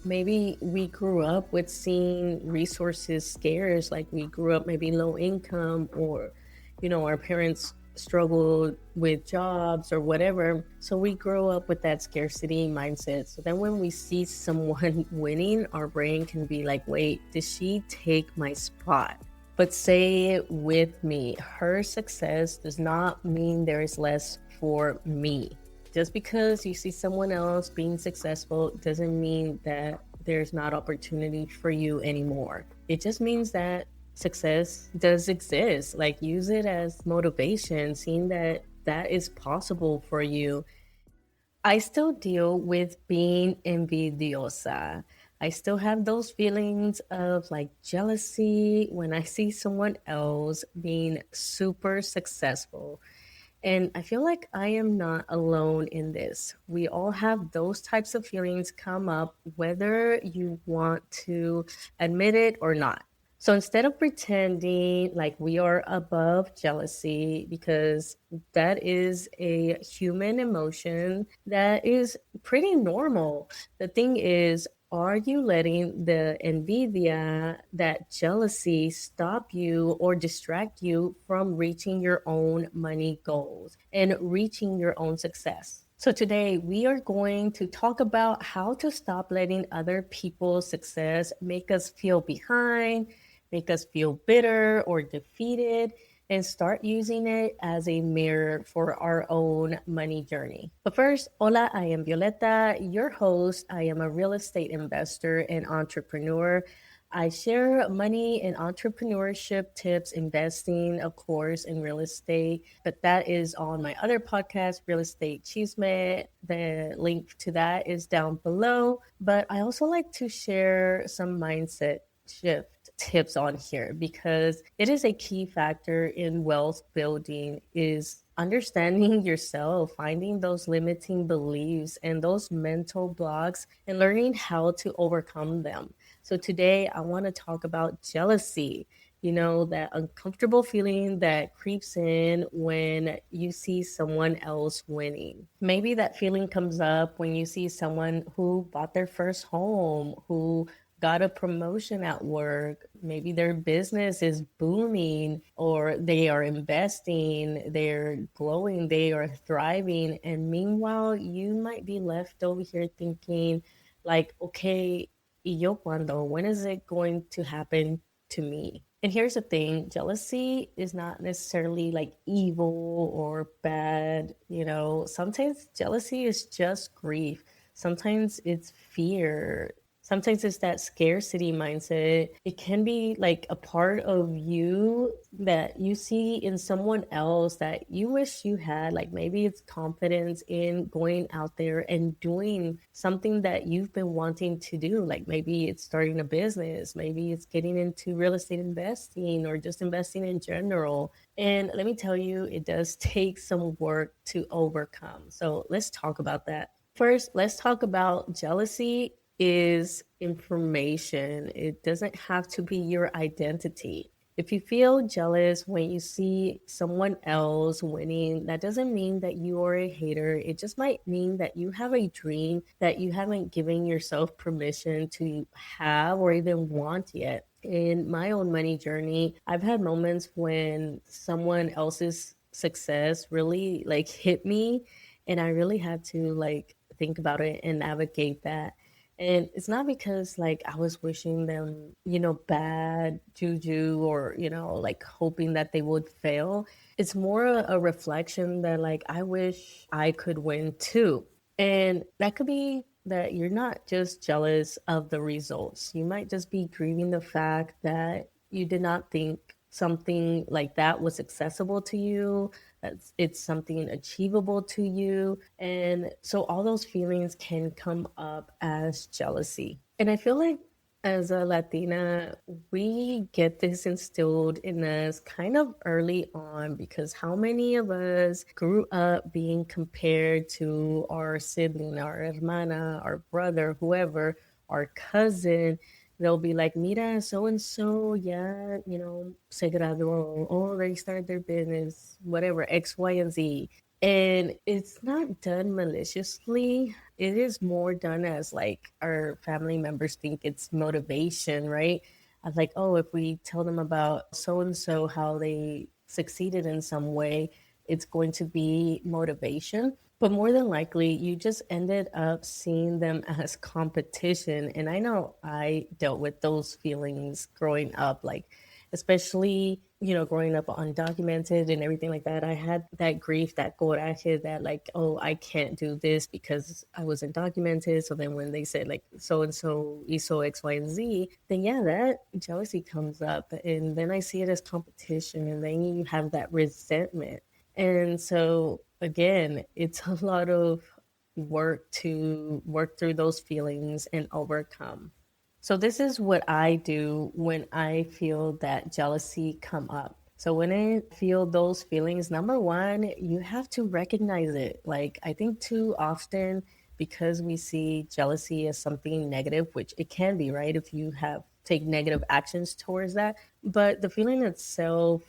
Maybe we grew up with seeing resources scarce, like we grew up maybe low income, or, our parents struggled with jobs or whatever. So we grow up with that scarcity mindset. So then when we see someone winning, our brain can be like, wait, did she take my spot? But say it with me, her success does not mean there is less for me. Just because you see someone else being successful doesn't mean that there's not opportunity for you anymore. It just means that success does exist. Like, use it as motivation, seeing that that is possible for you. I still deal with being envidiosa. I still have those feelings of like jealousy when I see someone else being super successful. And I feel like I am not alone in this. We all have those types of feelings come up, whether you want to admit it or not. So instead of pretending like we are above jealousy, because that is a human emotion that is pretty normal. The thing is, are you letting the envidia, that jealousy, stop you or distract you from reaching your own money goals and reaching your own success? So, today we are going to talk about how to stop letting other people's success make us feel behind, make us feel bitter or defeated, and start using it as a mirror for our own money journey. But first, hola, I am Violeta, your host. I am a real estate investor and entrepreneur. I share money and entrepreneurship tips, investing, of course, in real estate. But that is on my other podcast, Real Estate Chisme. The link to that is down below. But I also like to share some mindset shift tips on here because it is a key factor in wealth building is understanding yourself, finding those limiting beliefs and those mental blocks and learning how to overcome them. So today I want to talk about jealousy. That uncomfortable feeling that creeps in when you see someone else winning. Maybe that feeling comes up when you see someone who bought their first home, who got a promotion at work. Maybe their business is booming or they are investing, they're glowing, they are thriving. And meanwhile, you might be left over here thinking, like, okay, ¿y yo cuando? When is it going to happen to me? And here's the thing, jealousy is not necessarily like evil or bad. Sometimes jealousy is just grief. Sometimes it's fear. Sometimes it's that scarcity mindset. It can be like a part of you that you see in someone else that you wish you had. Like maybe it's confidence in going out there and doing something that you've been wanting to do. Like maybe it's starting a business, maybe it's getting into real estate investing or just investing in general. And let me tell you, it does take some work to overcome. So let's talk about that. First, let's talk about jealousy is information. It doesn't have to be your identity. If you feel jealous when you see someone else winning, that doesn't mean that you are a hater. It just might mean that you have a dream that you haven't given yourself permission to have or even want yet. In my own money journey, I've had moments when someone else's success really like hit me, and I really had to like think about it and navigate that. And it's not because like I was wishing them, bad juju or, like hoping that they would fail. It's more a reflection that like I wish I could win too. And that could be that you're not just jealous of the results. You might just be grieving the fact that you did not think something like that was accessible to you, that it's something achievable to you. And so all those feelings can come up as jealousy. And I feel like as a Latina, we get this instilled in us kind of early on because how many of us grew up being compared to our sibling, our hermana, our brother, whoever, our cousin? They'll be like, mira, so and so, yeah, se graduó, or already started their business, whatever, X, Y, and Z. And it's not done maliciously. It is more done as like our family members think it's motivation, right? Of like, oh, if we tell them about so and so, how they succeeded in some way, it's going to be motivation. But more than likely, you just ended up seeing them as competition. And I know I dealt with those feelings growing up, like, especially, growing up undocumented and everything like that. I had that grief, that coraje, that like, oh, I can't do this because I was undocumented. So then when they said like so and so hizo X, Y, and Z, then yeah, that jealousy comes up. And then I see it as competition. And then you have that resentment. And so again, it's a lot of work to work through those feelings and overcome. So this is what I do when I feel that jealousy come up. So when I feel those feelings, number one, you have to recognize it. Like I think too often, because we see jealousy as something negative, which it can be, right? If you have take negative actions towards that. But the feeling itself,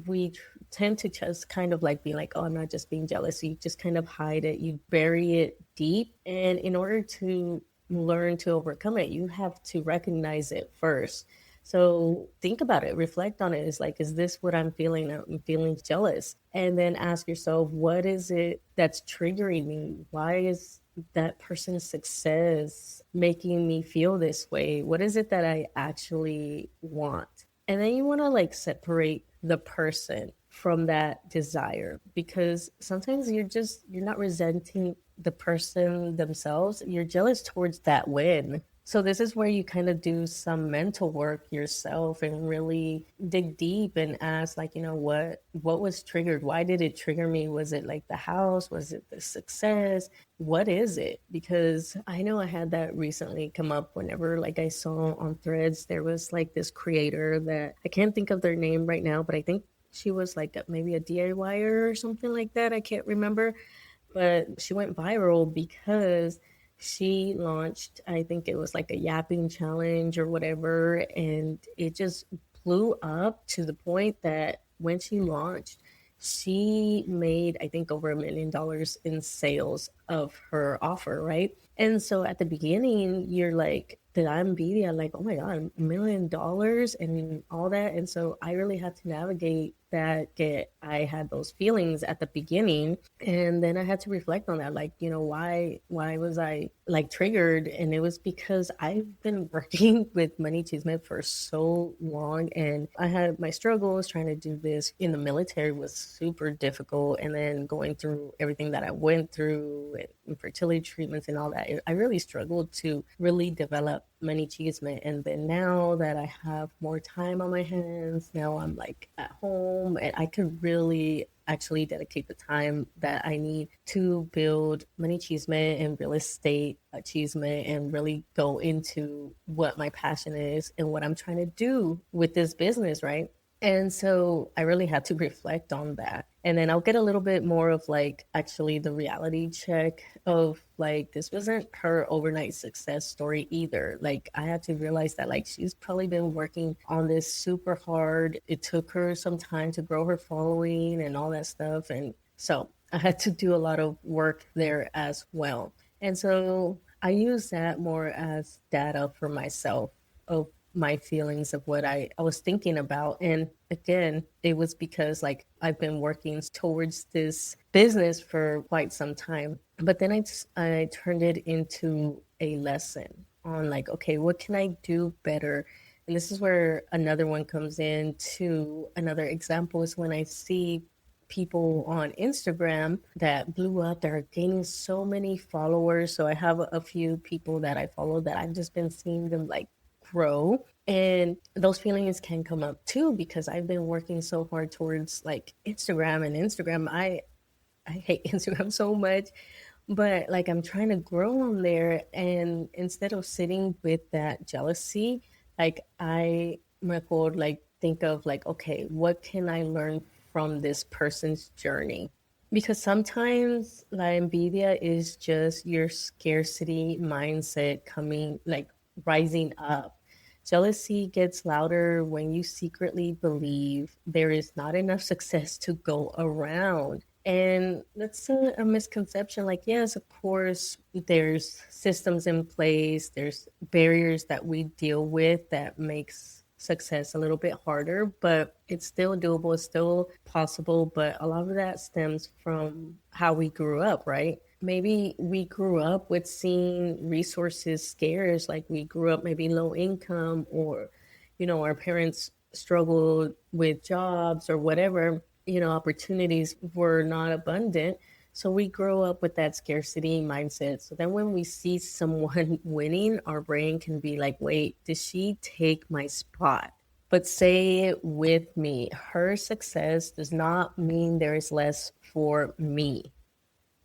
we tend to just kind of like be like, oh, I'm not just being jealous. You just kind of hide it, you bury it deep. And in order to learn to overcome it, you have to recognize it first. So think about it, reflect on it. It's like, is this what I'm feeling? I'm feeling jealous. And then ask yourself, what is it that's triggering me? Why is that person's success making me feel this way? What is it that I actually want? And then you want to like separate the person from that desire, because sometimes you're not resenting the person themselves, you're jealous towards that win. So this is where you kind of do some mental work yourself and really dig deep and ask, like, what was triggered? Why did it trigger me? Was it like the house? Was it the success? What is it? Because I know I had that recently come up whenever like I saw on Threads, there was like this creator that I can't think of their name right now, but I think she was like maybe a DIYer or something like that. I can't remember, but she went viral because she launched, I think it was like a yapping challenge or whatever, and it just blew up to the point that when she launched, she made, I think, over $1 million in sales of her offer, right? And so at the beginning, you're like, the envidia, like, oh my God, $1 million and all that. And so I really had to navigate that. I had those feelings at the beginning. And then I had to reflect on that, like, why was I like triggered? And it was because I've been working with money achievement for so long. And I had my struggles trying to do this in the military was super difficult. And then going through everything that I went through and fertility treatments and all that, I really struggled to really develop money achievement. And then now that I have more time on my hands, now I'm like at home and I could really actually dedicate the time that I need to build money achievement and real estate achievement and really go into what my passion is and what I'm trying to do with this business, right? And so I really had to reflect on that. And then I'll get a little bit more of like actually the reality check of like this wasn't her overnight success story either. Like I had to realize that like she's probably been working on this super hard. It took her some time to grow her following and all that stuff. And so I had to do a lot of work there as well. And so I use that more as data for myself of my feelings of what I was thinking about. And again, it was because like I've been working towards this business for quite some time. But then I turned it into a lesson on like, okay, what can I do better? And this is where another one comes in to another example is when I see people on Instagram that blew up. They're gaining so many followers. So I have a few people that I follow that I've just been seeing them like grow. And those feelings can come up too because I've been working so hard towards like Instagram and Instagram. I hate Instagram so much, but like I'm trying to grow on there. And instead of sitting with that jealousy, like I record, like think of like, okay, what can I learn from this person's journey? Because sometimes la envidia is just your scarcity mindset coming, like rising up. Jealousy gets louder when you secretly believe there is not enough success to go around. And that's a misconception. Like, yes, of course, there's systems in place, there's barriers that we deal with that makes success a little bit harder, but it's still doable, it's still possible. But a lot of that stems from how we grew up, right? Maybe we grew up with seeing resources scarce, like we grew up maybe low income, or our parents struggled with jobs or whatever, opportunities were not abundant. So we grow up with that scarcity mindset. So then when we see someone winning, our brain can be like, wait, did she take my spot? But say it with me, her success does not mean there is less for me.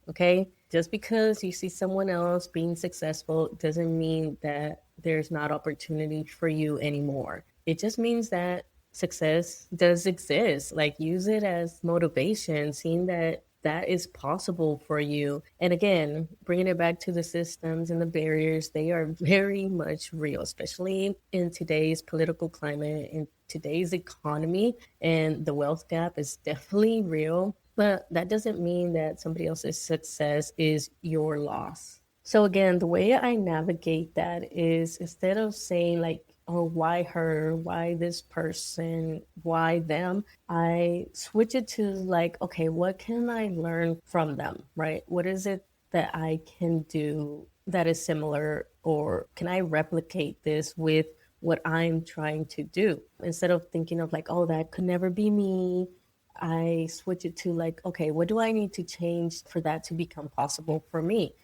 Okay. Just because you see someone else being successful doesn't mean that there's not opportunity for you anymore. It just means that success does exist. Like, use it as motivation, seeing that that is possible for you. And again, bringing it back to the systems and the barriers, they are very much real, especially in today's political climate, in today's economy. And the wealth gap is definitely real. But that doesn't mean that somebody else's success is your loss. So again, the way I navigate that is, instead of saying like, oh, why her, why this person, why them, I switch it to like, okay, what can I learn from them, right? What is it that I can do that is similar, or can I replicate this with what I'm trying to do? Instead of thinking of like, oh, that could never be me, I switch it to like, okay, what do I need to change for that to become possible for me?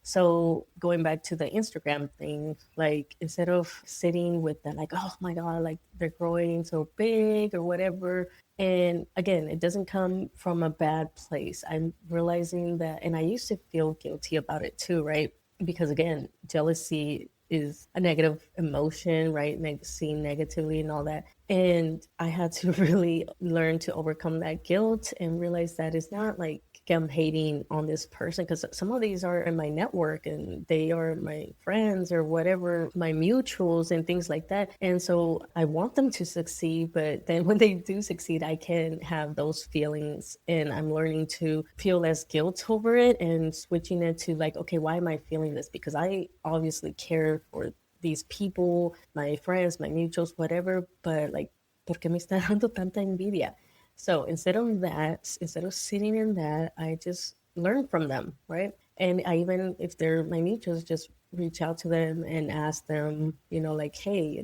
So going back to the Instagram thing, like, instead of sitting with that, like, oh my God, like they're growing so big or whatever. And again, it doesn't come from a bad place. I'm realizing that, and I used to feel guilty about it too, right? Because again, jealousy is a negative emotion, right? Seeing negatively and all that. And I had to really learn to overcome that guilt and realize that it's not like I'm hating on this person, because some of these are in my network and they are my friends or whatever, my mutuals and things like that. And so I want them to succeed, but then when they do succeed, I can have those feelings, and I'm learning to feel less guilt over it and switching it to like, okay, why am I feeling this? Because I obviously care for these people, my friends, my mutuals, whatever, but like, ¿por qué me está dando tanta envidia? So instead of that, instead of sitting in that, I just learn from them, right? And I, even if they're my mutuals, just reach out to them and ask them, like, hey,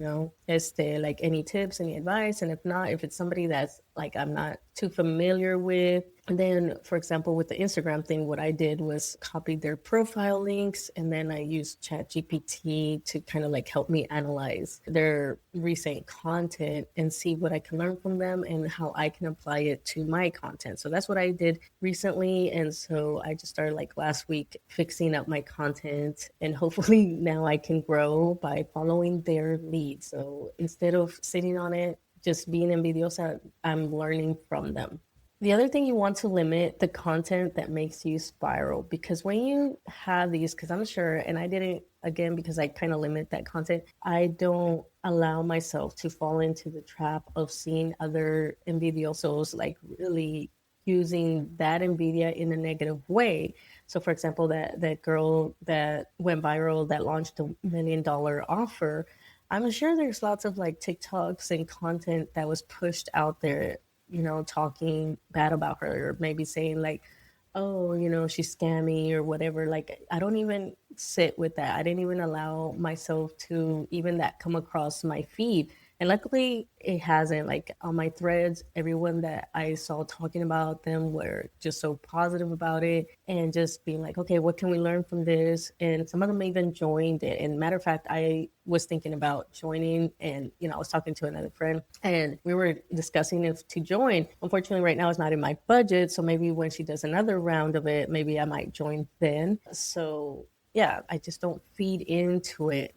like, any tips, any advice? And if not, if it's somebody that's like I'm not too familiar with, and then, for example, with the Instagram thing, what I did was copy their profile links, and then I used ChatGPT to kind of like help me analyze their recent content and see what I can learn from them and how I can apply it to my content. So that's what I did recently. And so I just started like last week fixing up my content, and hopefully now I can grow by following their lead. So instead of sitting on it, just being envidiosa, I'm learning from them. The other thing, you want to limit the content that makes you spiral, because when you have these, because I'm sure, and I didn't, again, because I kind of limit that content, I don't allow myself to fall into the trap of seeing other envidiosos like really using that envidia in a negative way. So for example, that girl that went viral that launched $1 million offer, I'm sure there's lots of like TikToks and content that was pushed out there, talking bad about her, or maybe saying like, oh, she's scammy or whatever. Like, I don't even sit with that. I didn't even allow myself to even that come across my feed. And luckily, it hasn't. Like, on my threads, everyone that I saw talking about them were just so positive about it and just being like, okay, what can we learn from this? And some of them even joined it. And matter of fact, I was thinking about joining, and I was talking to another friend and we were discussing if to join. Unfortunately, right now it's not in my budget. So maybe when she does another round of it, maybe I might join then. So yeah, I just don't feed into it,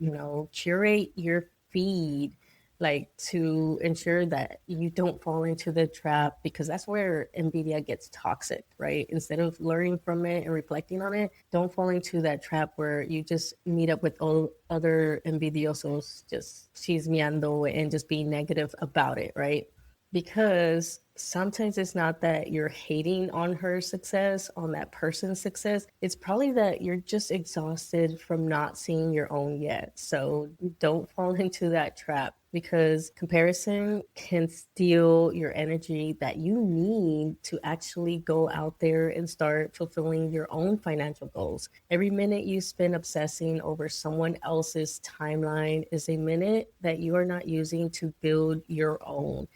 curate your feed, like, to ensure that you don't fall into the trap, because that's where NVIDIA gets toxic, right? Instead of learning from it and reflecting on it, don't fall into that trap where you just meet up with all other envidiosos just chismeando and just being negative about it, right? because sometimes it's not that you're hating on her success, on that person's success. It's probably that you're just exhausted from not seeing your own yet. So don't fall into that trap, because comparison can steal your energy that you need to actually go out there and start fulfilling your own financial goals. Every minute you spend obsessing over someone else's timeline is a minute that you are not using to build your own.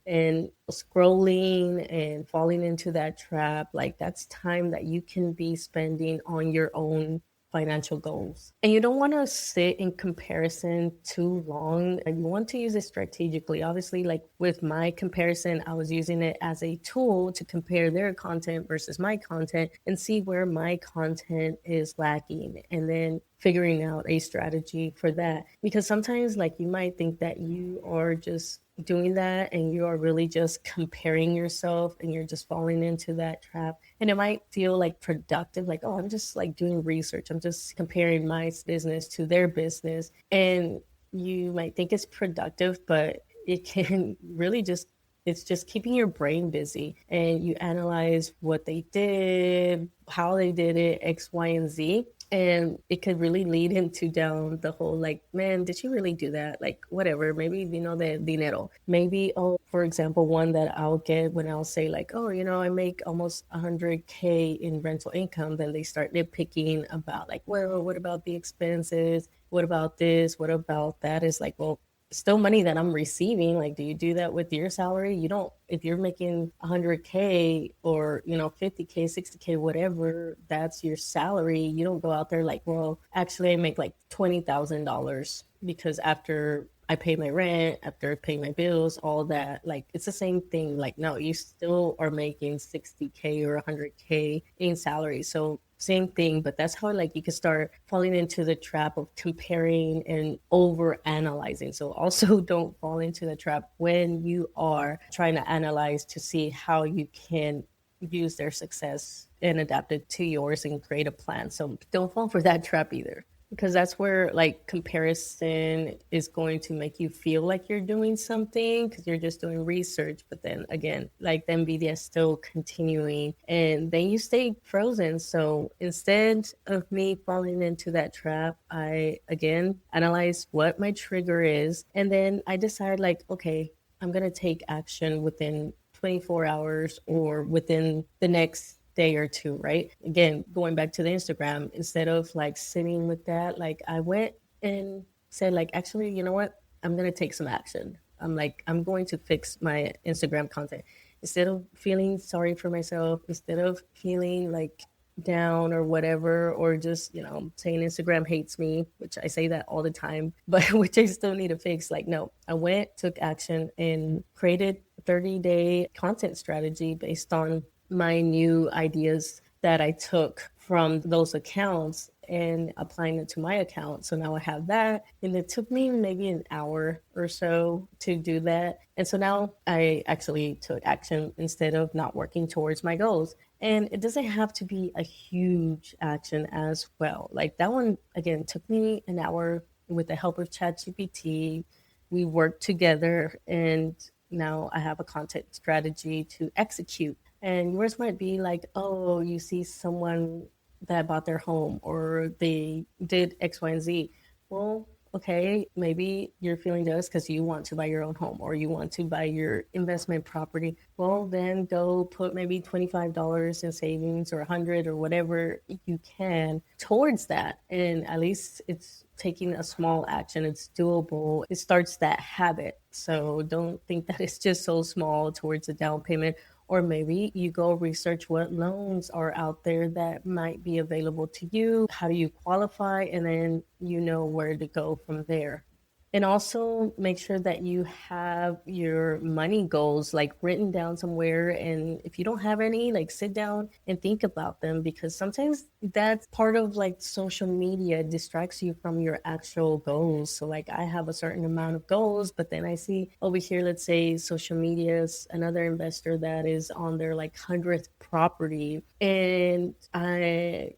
And scrolling and falling into that trap, like that's time that you can be spending on your own financial goals. And you don't want to sit in comparison too long. And you want to use it strategically. Obviously, like with my comparison, I was using it as a tool to compare their content versus my content and see where my content is lacking. And then figuring out a strategy for that. Because sometimes, like, you might think that you are just doing that and you are really just comparing yourself and you're just falling into that trap, and it might feel like productive, like, oh, I'm just like doing research, I'm just comparing my business to their business, and you might think it's productive, but it can really just, it's just keeping your brain busy, and you analyze what they did, how they did it, X, Y, and Z. And it could really lead into down the whole, like, man, did you really do that? Like, whatever, maybe, the dinero. Maybe, oh, for example, one that I'll get when I'll say, like, oh, I make almost 100K in rental income. Then they start nitpicking about, like, well, what about the expenses? What about this? What about that? Is like, well, still money that I'm receiving. Like, do you do that with your salary? You don't. If you're making 100K or 50K, 60K, whatever, that's your salary. You don't go out there like, well, actually, I make like $20,000 because after I pay my rent, after I pay my bills, all that, like, it's the same thing. Like, no, you still are making 60K or 100K in salary. So same thing, but that's how, like, you can start falling into the trap of comparing and over analyzing. So also don't fall into the trap when you are trying to analyze to see how you can use their success and adapt it to yours and create a plan. So don't fall for that trap either, because that's where, like, comparison is going to make you feel like you're doing something because you're just doing research, but then again, like, the envidia is still continuing and then you stay frozen. So instead of me falling into that trap, I again analyze what my trigger is, and then I decide, like, okay, I'm going to take action within 24 hours or within the next day or two, right? Again, going back to the Instagram, instead of like sitting with that, like, I went and said, like, actually, you know what? I'm going to take some action. I'm like, I'm going to fix my Instagram content. Instead of feeling sorry for myself, instead of feeling like down or whatever, or just, saying Instagram hates me, which I say that all the time, but which I still need to fix. Like, no, I went, took action, and created a 30-day content strategy based on my new ideas that I took from those accounts and applying it to my account. So now I have that. And it took me maybe an hour or so to do that. And so now I actually took action instead of not working towards my goals. And it doesn't have to be a huge action as well. Like, that one, again, took me an hour with the help of ChatGPT. We worked together, and now I have a content strategy to execute. And yours might be like, oh, you see someone that bought their home or they did X, Y, and Z. Well, okay, maybe you're feeling jealous because you want to buy your own home or you want to buy your investment property. Well, then go put maybe $25 in savings or 100 or whatever you can towards that. And at least it's taking a small action. It's doable. It starts that habit. So don't think that it's just so small towards a down payment, or maybe you go research what loans are out there that might be available to you. How do you qualify? And then you know where to go from there. And also make sure that you have your money goals like written down somewhere. And if you don't have any, like, sit down and think about them, because sometimes that's part of like social media distracts you from your actual goals. So like I have a certain amount of goals, but then I see over here, let's say social media is another investor that is on their like 100th property, and the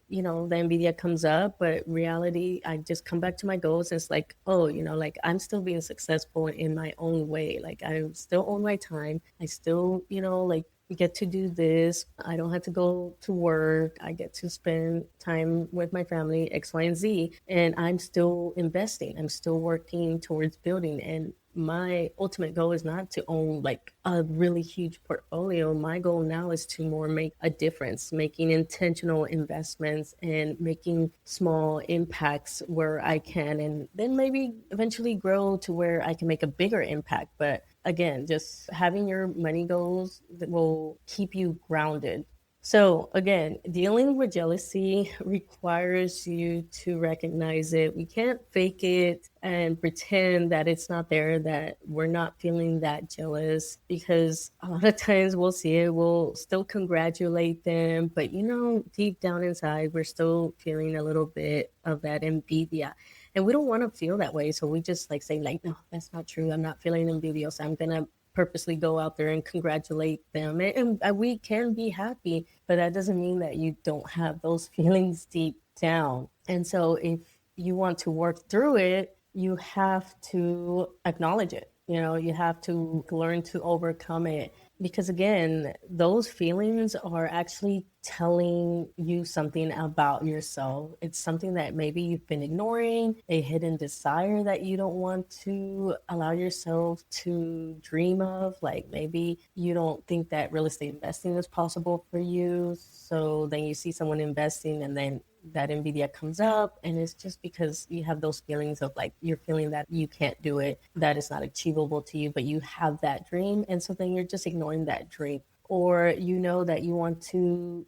envidia comes up, but reality, I just come back to my goals. And it's like, oh, like I'm still being successful in my own way. Like I still own my time. I still, like get to do this. I don't have to go to work. I get to spend time with my family, X, Y, and Z. And I'm still investing. I'm still working towards building. And my ultimate goal is not to own like a really huge portfolio. My goal now is to more make a difference, making intentional investments and making small impacts where I can, and then maybe eventually grow to where I can make a bigger impact. But again, just having your money goals that will keep you grounded. So, again, dealing with jealousy requires you to recognize it. We can't fake it and pretend that it's not there, that we're not feeling that jealous, because a lot of times we'll see it, we'll still congratulate them, but deep down inside, we're still feeling a little bit of that envidia. And we don't want to feel that way. So we just like say, like, no, that's not true. I'm not feeling envious. I'm going to purposely go out there and congratulate them. And we can be happy, but that doesn't mean that you don't have those feelings deep down. And so if you want to work through it, you have to acknowledge it. You have to learn to overcome it, because again, those feelings are actually telling you something about yourself. It's something that maybe you've been ignoring, a hidden desire that you don't want to allow yourself to dream of. Like maybe you don't think that real estate investing is possible for you. So then you see someone investing, and then that envidia comes up, and it's just because you have those feelings of like you're feeling that you can't do it, that it's not achievable to you, but you have that dream, and so then you're just ignoring that dream. Or that you want to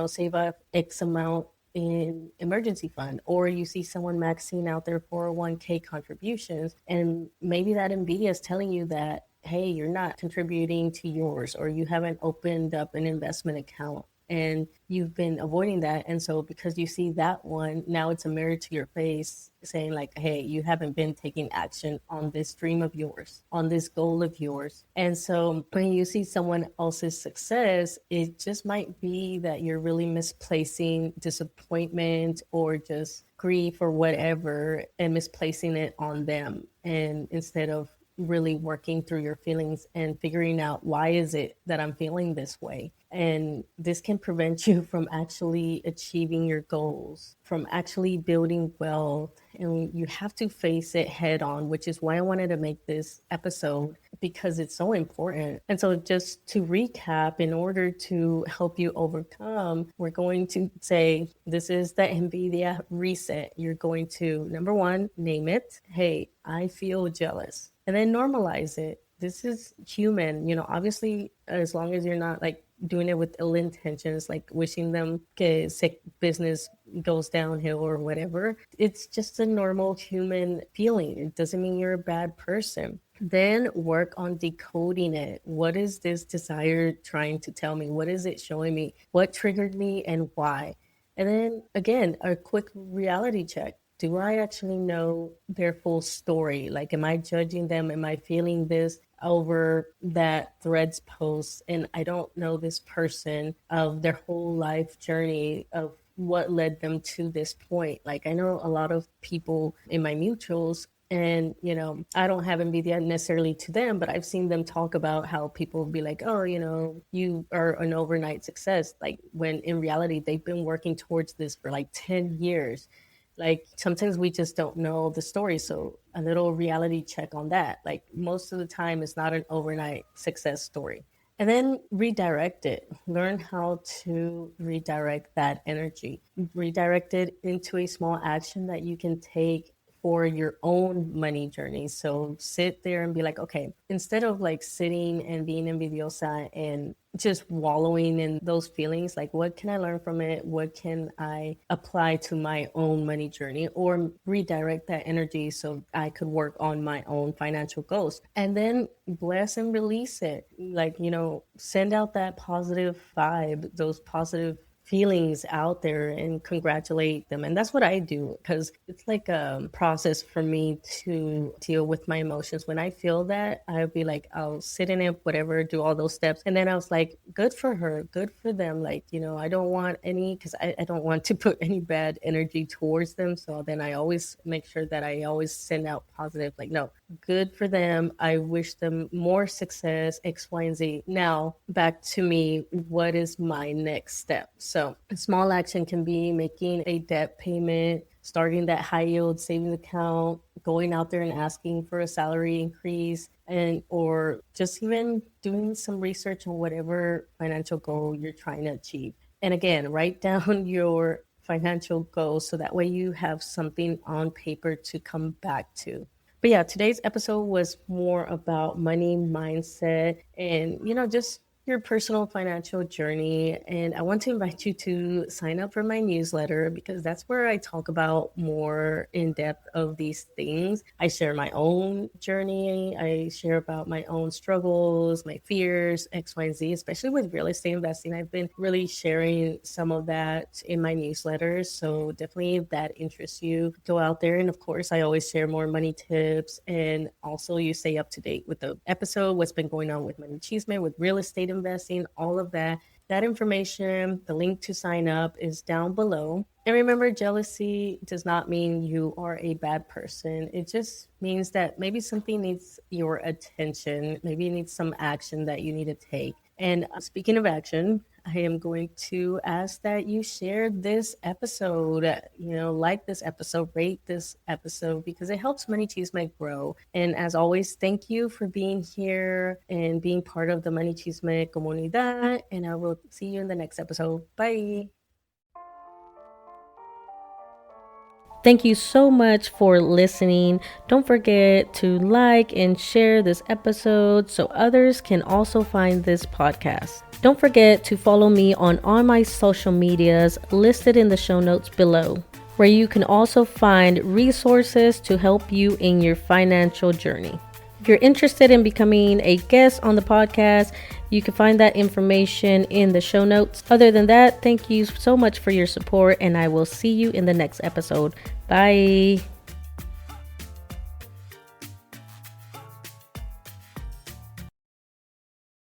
save up X amount in emergency fund, or you see someone maxing out their 401k contributions, and maybe that envidia is telling you that, hey, you're not contributing to yours, or you haven't opened up an investment account and you've been avoiding that. And so because you see that one, now it's a mirror to your face saying like, hey, you haven't been taking action on this dream of yours, on this goal of yours. And so when you see someone else's success, it just might be that you're really misplacing disappointment or just grief or whatever, and misplacing it on them. And instead of really working through your feelings and figuring out, why is it that I'm feeling this way? And this can prevent you from actually achieving your goals, from actually building wealth. And you have to face it head on, which is why I wanted to make this episode, because it's so important. And so just to recap, in order to help you overcome, we're going to say, this is the NVIDIA reset. You're going to, number one, name it. Hey, I feel jealous. And then normalize it. This is human, obviously, as long as you're not like doing it with ill intentions, like wishing them sick business goes downhill or whatever. It's just a normal human feeling. It doesn't mean you're a bad person. Then work on decoding it. What is this desire trying to tell me? What is it showing me? What triggered me and why? And then again, a quick reality check. Do I actually know their full story? Like, am I judging them? Am I feeling this over that Threads post, and I don't know this person of their whole life journey of what led them to this point? Like, I know a lot of people in my mutuals, and I don't have envidia necessarily to them, but I've seen them talk about how people be like, oh, you are an overnight success, like when in reality they've been working towards this for like 10 years. Like sometimes we just don't know the story. So a little reality check on that. Like most of the time, it's not an overnight success story. And then redirect it. Learn how to redirect that energy. Redirect it into a small action that you can take for your own money journey. So sit there and be like, okay, instead of like sitting and being envidiosa and just wallowing in those feelings, like what can I learn from it? What can I apply to my own money journey, or redirect that energy so I could work on my own financial goals? And then bless and release it. Like, send out that positive vibe, those positive feelings out there and congratulate them. And that's what I do, because it's like a process for me to deal with my emotions. When I feel that, I'll be like, I'll sit in it, whatever, do all those steps. And then I was like, good for her, good for them. Like, I don't want any, because I don't want to put any bad energy towards them. So then I always make sure that I always send out positive, like, no, good for them. I wish them more success, X, Y, and Z. Now, back to me, what is my next step? So, a small action can be making a debt payment, starting that high yield savings account, going out there and asking for a salary increase, and or just even doing some research on whatever financial goal you're trying to achieve. And again, write down your financial goals so that way you have something on paper to come back to. But yeah, today's episode was more about money mindset and, just your personal financial journey. And I want to invite you to sign up for my newsletter, because that's where I talk about more in depth of these things. I share my own journey. I share about my own struggles, my fears, X, Y, and Z, especially with real estate investing. I've been really sharing some of that in my newsletters. So definitely, if that interests you, go out there. And of course, I always share more money tips. And also, you stay up to date with the episode, what's been going on with Money Chisme, with real estate investing, all of that. That information, the link to sign up is down below. And remember, jealousy does not mean you are a bad person. It just means that maybe something needs your attention. Maybe you need some action that you need to take. And speaking of action, I am going to ask that you share this episode, like this episode, rate this episode, because it helps Money Chisme grow. And as always, thank you for being here and being part of the Money Chisme comunidad. And I will see you in the next episode. Bye. Thank you so much for listening. Don't forget to like and share this episode so others can also find this podcast. Don't forget to follow me on all my social medias listed in the show notes below, where you can also find resources to help you in your financial journey. If you're interested in becoming a guest on the podcast, you can find that information in the show notes. Other than that, thank you so much for your support, and I will see you in the next episode. Bye.